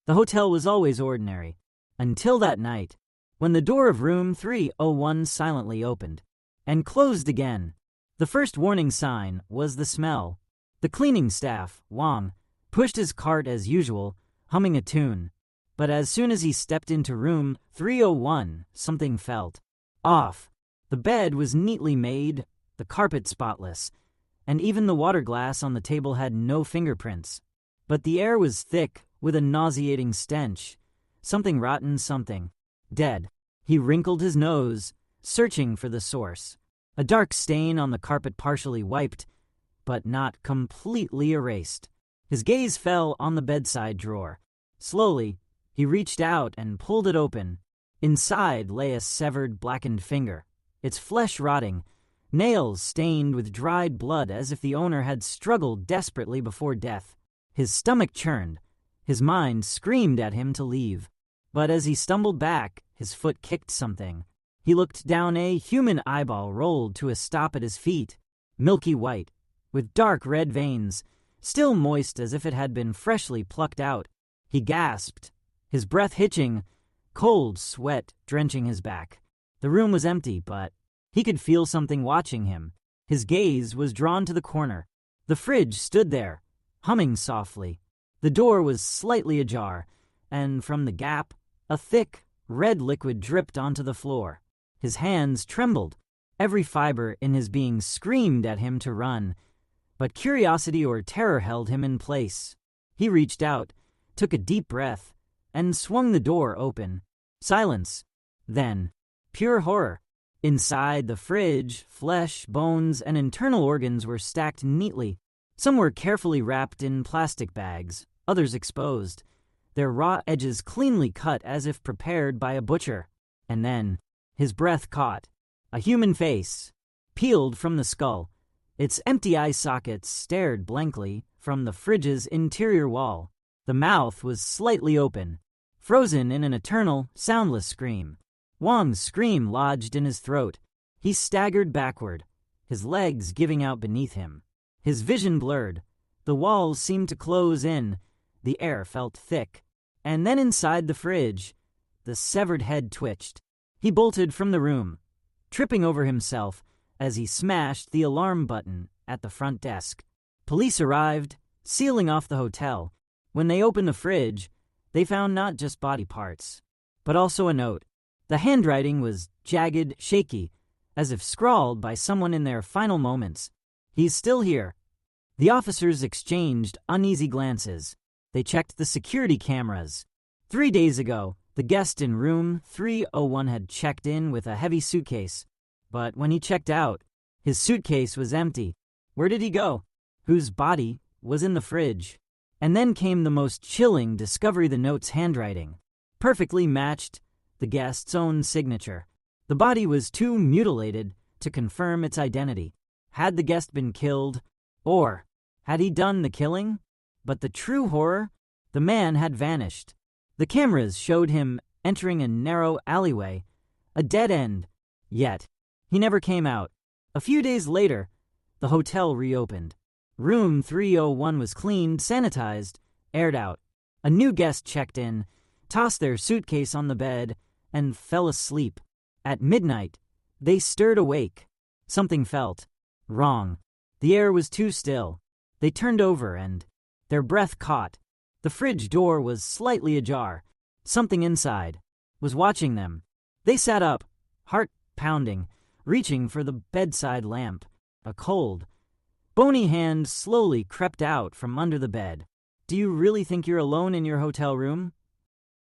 The hotel was always ordinary, until that night, when the door of room 301 silently opened and closed again. The first warning sign was the smell. The cleaning staff, Wang, pushed his cart as usual, humming a tune. But as soon as he stepped into room 301, something felt off. The bed was neatly made, the carpet spotless, and even the water glass on the table had no fingerprints. But the air was thick with a nauseating stench. Something rotten, something dead. He wrinkled his nose, searching for the source. A dark stain on the carpet partially wiped, but not completely erased. His gaze fell on the bedside drawer. Slowly, he reached out and pulled it open. Inside lay a severed, blackened finger, its flesh rotting, nails stained with dried blood as if the owner had struggled desperately before death. His stomach churned. His mind screamed at him to leave. But as he stumbled back, his foot kicked something. He looked down. A human eyeball rolled to a stop at his feet, milky white, with dark red veins, still moist as if it had been freshly plucked out. He gasped, his breath hitching, cold sweat drenching his back. The room was empty, but he could feel something watching him. His gaze was drawn to the corner. The fridge stood there, humming softly. The door was slightly ajar, and from the gap, a thick, red liquid dripped onto the floor. His hands trembled. Every fiber in his being screamed at him to run, but curiosity or terror held him in place. He reached out, took a deep breath, and swung the door open. Silence. Then, pure horror. Inside the fridge, flesh, bones, and internal organs were stacked neatly. Some were carefully wrapped in plastic bags, others exposed, their raw edges cleanly cut as if prepared by a butcher. And then, his breath caught. A human face, peeled from the skull. Its empty eye sockets stared blankly from the fridge's interior wall. The mouth was slightly open, frozen in an eternal, soundless scream. Wang's scream lodged in his throat. He staggered backward, his legs giving out beneath him. His vision blurred. The walls seemed to close in. The air felt thick. And then inside the fridge, the severed head twitched. He bolted from the room, tripping over himself as he smashed the alarm button at the front desk. Police arrived, sealing off the hotel. When they opened the fridge, they found not just body parts, but also a note. The handwriting was jagged, shaky, as if scrawled by someone in their final moments. "He's still here." The officers exchanged uneasy glances. They checked the security cameras. 3 days ago, the guest in room 301 had checked in with a heavy suitcase. But when he checked out, his suitcase was empty. Where did he go? Whose body was in the fridge? And then came the most chilling discovery: the note's handwriting perfectly matched the guest's own signature. The body was too mutilated to confirm its identity. Had the guest been killed? Or had he done the killing? But the true horror? The man had vanished. The cameras showed him entering a narrow alleyway, a dead end. Yet, he never came out. A few days later, the hotel reopened. Room 301 was cleaned, sanitized, aired out. A new guest checked in, tossed their suitcase on the bed, and fell asleep. At midnight, they stirred awake. Something felt wrong. The air was too still. They turned over and their breath caught. The fridge door was slightly ajar. Something inside was watching them. They sat up, heart pounding, reaching for the bedside lamp. A cold, bony hand slowly crept out from under the bed. "Do you really think you're alone in your hotel room?"